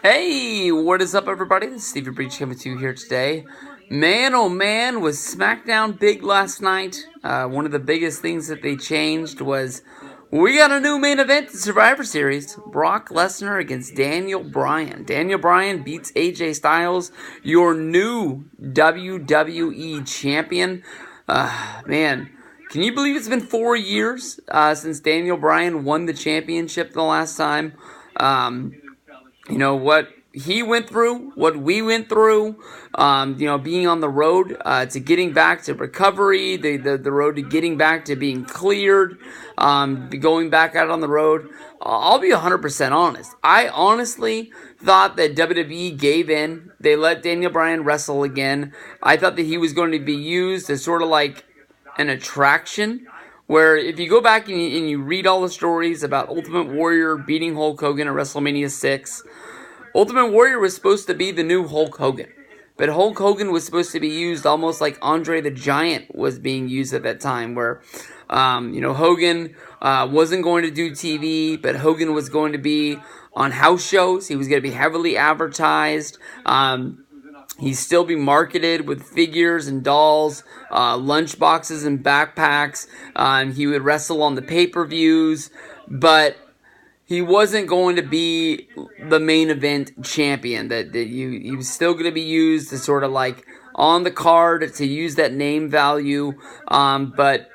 Hey, what is up, everybody? This is Stevie Breach coming to you here today. Man, oh man, was SmackDown big last night. One of the biggest things that they changed was we got a new main event in Survivor Series. Brock Lesnar against Daniel Bryan. Daniel Bryan beats AJ Styles, your new WWE champion. Man, can you believe it's been 4 years since Daniel Bryan won the championship the last time? What he went through, what we went through, being on the road to getting back to recovery, the road to getting back to being cleared, going back out on the road. I'll be 100% honest. I honestly thought that WWE gave in. They let Daniel Bryan wrestle again. I thought that he was going to be used as sort of like an attraction. Where if you go back and you read all the stories about Ultimate Warrior beating Hulk Hogan at WrestleMania 6, Ultimate Warrior was supposed to be the new Hulk Hogan. But Hulk Hogan was supposed to be used almost like Andre the Giant was being used at that time, where, Hogan wasn't going to do TV, but Hogan was going to be on house shows. He was going to be heavily advertised. He'd still be marketed with figures and dolls, lunch boxes and backpacks. He would wrestle on the pay-per-views, but he wasn't going to be the main event champion. He was still going to be used to sort of like on the card to use that name value, but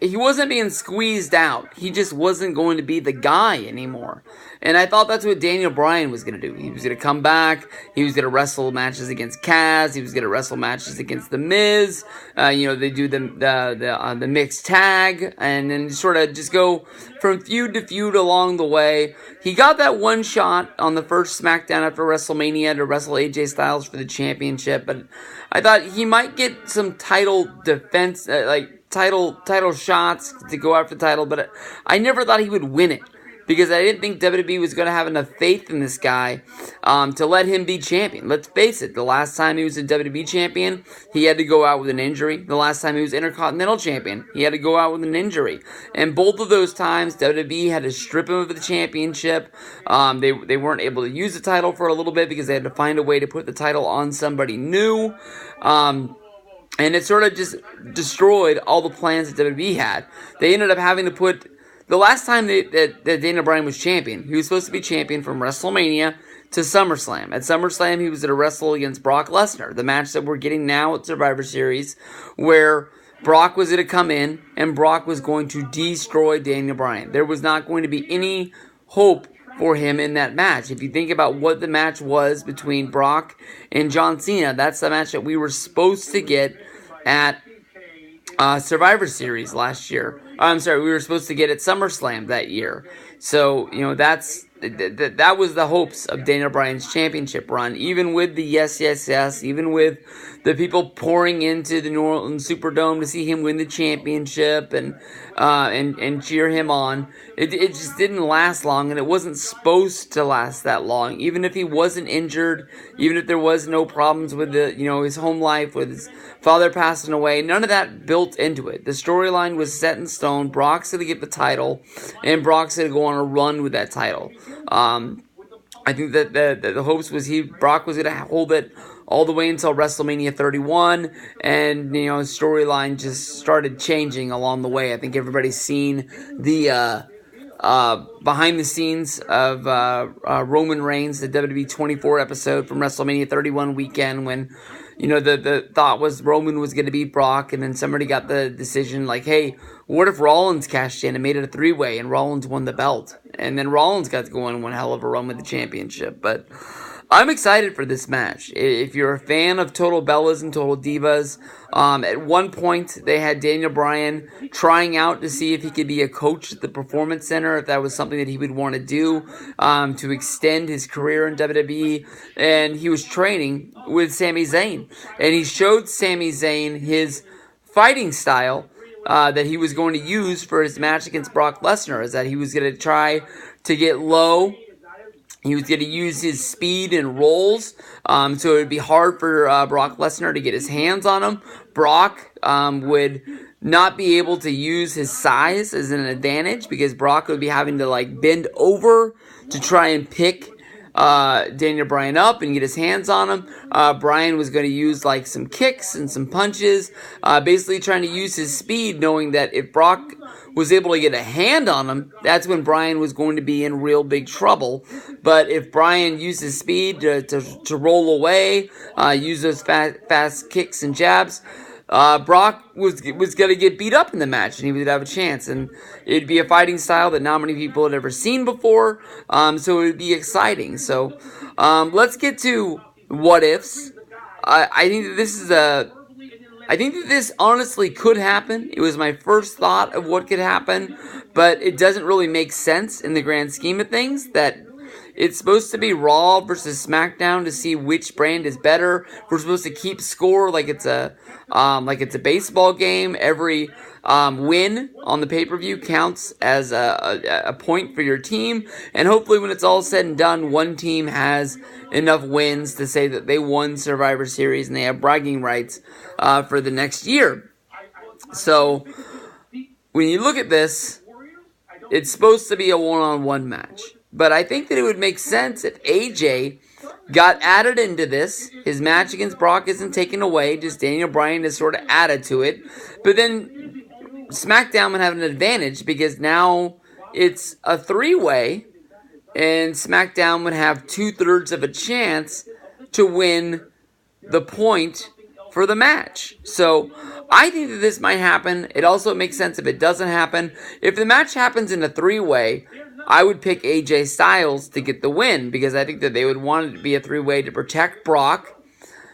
he wasn't being squeezed out. He just wasn't going to be the guy anymore. And I thought that's what Daniel Bryan was going to do. He was going to come back. He was going to wrestle matches against Kaz. He was going to wrestle matches against The Miz. They do the mixed tag, and then sort of just go from feud to feud along the way. He got that one shot on the first SmackDown after WrestleMania to wrestle AJ Styles for the championship, but I thought he might get some title defense, title shots to go after the title, but I never thought he would win it because I didn't think WWE was going to have enough faith in this guy to let him be champion. Let's face it, the last time he was a WWE champion, he had to go out with an injury. The last time he was Intercontinental champion, he had to go out with an injury. And both of those times, WWE had to strip him of the championship. They weren't able to use the title for a little bit because they had to find a way to put the title on somebody new. And it sort of just destroyed all the plans that WWE had. They ended up having to put... The last time that Daniel Bryan was champion, he was supposed to be champion from WrestleMania to SummerSlam. At SummerSlam, he was going to wrestle against Brock Lesnar, the match that we're getting now at Survivor Series, where Brock was going to come in and Brock was going to destroy Daniel Bryan. There was not going to be any hope for him in that match. If you think about what the match was between Brock and John Cena, that's the match that we were supposed to get at Survivor Series last year. We were supposed to get at SummerSlam that year. So, that was the hopes of Daniel Bryan's championship run. Even with the yes, even with the people pouring into the New Orleans Superdome to see him win the championship and cheer him on, it just didn't last long, and it wasn't supposed to last that long. Even if he wasn't injured, even if there was no problems with his home life, with his father passing away, none of that built into it. The storyline was set in stone. Brock's going to get the title, and Brock's going to go on a run with that title. I think that the hopes was Brock was going to hold it all the way until WrestleMania 31, and his storyline just started changing along the way. I think everybody's seen the behind the scenes of Roman Reigns, the WWE 24 episode from WrestleMania 31 weekend, when the thought was Roman was going to beat Brock, and then somebody got the decision like, hey, what if Rollins cashed in and made it a three-way and Rollins won the belt? And then Rollins got to go on one hell of a run with the championship. But I'm excited for this match. If you're a fan of Total Bellas and Total Divas, at one point they had Daniel Bryan trying out to see if he could be a coach at the Performance Center, if that was something that he would want to do to extend his career in WWE. And he was training with Sami Zayn. And he showed Sami Zayn his fighting style that he was going to use for his match against Brock Lesnar, is that he was going to try to get low. He was going to use his speed and rolls, so it would be hard for Brock Lesnar to get his hands on him. Brock would not be able to use his size as an advantage because Brock would be having to bend over to try and pick Daniel Bryan up and get his hands on him. Bryan was going to use like some kicks and some punches, basically trying to use his speed, knowing that if Brock was able to get a hand on him, that's when Bryan was going to be in real big trouble. But if Bryan used his speed to roll away, use those fast kicks and jabs, Brock was going to get beat up in the match, and he would have a chance. And it'd be a fighting style that not many people had ever seen before, so it would be exciting. So let's get to what ifs. I think that this is I think that this honestly could happen. It was my first thought of what could happen, but it doesn't really make sense in the grand scheme of things that it's supposed to be Raw versus SmackDown to see which brand is better. We're supposed to keep score like it's a baseball game. Every win on the pay-per-view counts as a point for your team. And hopefully when it's all said and done, one team has enough wins to say that they won Survivor Series and they have bragging rights for the next year. So when you look at this, it's supposed to be a one-on-one match. But I think that it would make sense if AJ got added into this. His match against Brock isn't taken away. Just Daniel Bryan is sort of added to it. But then SmackDown would have an advantage because now it's a three-way. And SmackDown would have 2/3 of a chance to win the point for the match. So I think that this might happen. It also makes sense if it doesn't happen. If the match happens in a three-way, I would pick AJ Styles to get the win because I think that they would want it to be a three-way to protect Brock.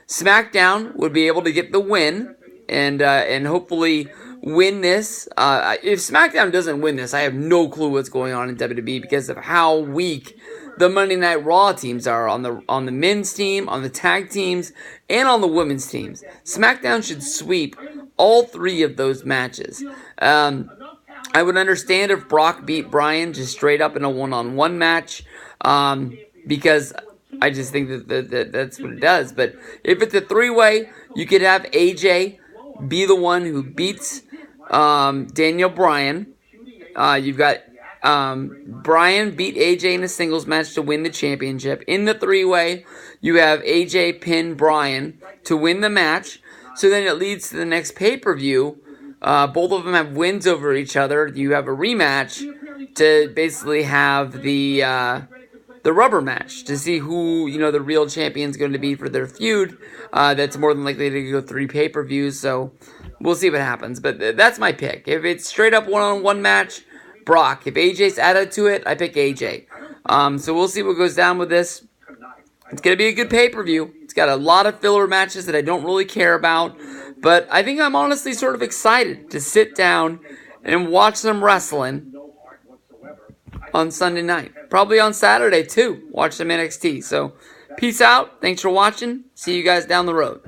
SmackDown would be able to get the win and hopefully win this. If SmackDown doesn't win this, I have no clue what's going on in WWE because of how weak the Monday Night Raw teams are on the men's team, on the tag teams, and on the women's teams. SmackDown should sweep all three of those matches. I would understand if Brock beat Bryan just straight up in a one-on-one match because I just think that that's what it does. But if it's a three-way, you could have AJ be the one who beats Daniel Bryan. You've got Bryan beat AJ in a singles match to win the championship. In the three-way, you have AJ pin Bryan to win the match. So then it leads to the next pay-per-view. Both of them have wins over each other. You have a rematch to basically have the rubber match to see who the real champion is going to be for their feud. That's more than likely to go 3 pay-per-views. So we'll see what happens. But that's my pick. If it's straight up one-on-one match, Brock. If AJ's added to it, I pick AJ. So we'll see what goes down with this. It's going to be a good pay-per-view. It's got a lot of filler matches that I don't really care about. But I think I'm honestly sort of excited to sit down and watch some wrestling on Sunday night. Probably on Saturday, too. Watch some NXT. So, peace out. Thanks for watching. See you guys down the road.